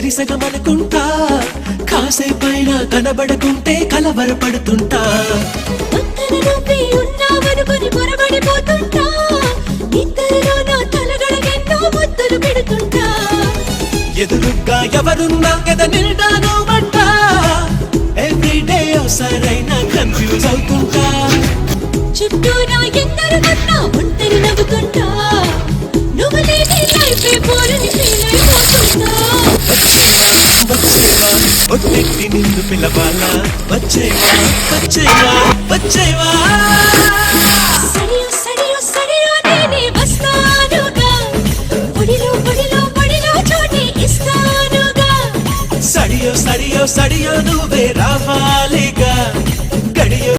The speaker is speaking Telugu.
చెరిసగమనుకుంటా కాసేపైనా కనబడకుంటే కలవరపడుతుంటా పక్కన నువ్వే ఉన్నావనుకొని పొరబడిపోతుంటా ఇద్దరిలో నా తలగడగెన్నో ముద్దులు పెడుతుంటా ఎదురుగ్గా ఎవరున్నా కదా నిండాను మంట ఎవ్రీడే సరైన కన్ఫ్యూజ్ అవుతుంటా చుట్టూరా ఎందరు కన్నా ఒంటరి నవ్వుతుంటా నువ్వు లేని లైఫే బోరని ఫీల్ అయిపోతుంటా వచ్చేవా ఒట్టెట్టి నిన్ను పిలవాలా వచ్చేవా వచ్చేవా వచ్చేవా సరియో సరియో సరియో నేనే వస్తానుగా ఒడిలో ఒడిలో ఒడిలో చోటే ఇస్తానుగా సడియో సడియో సడియో నువ్వే రావా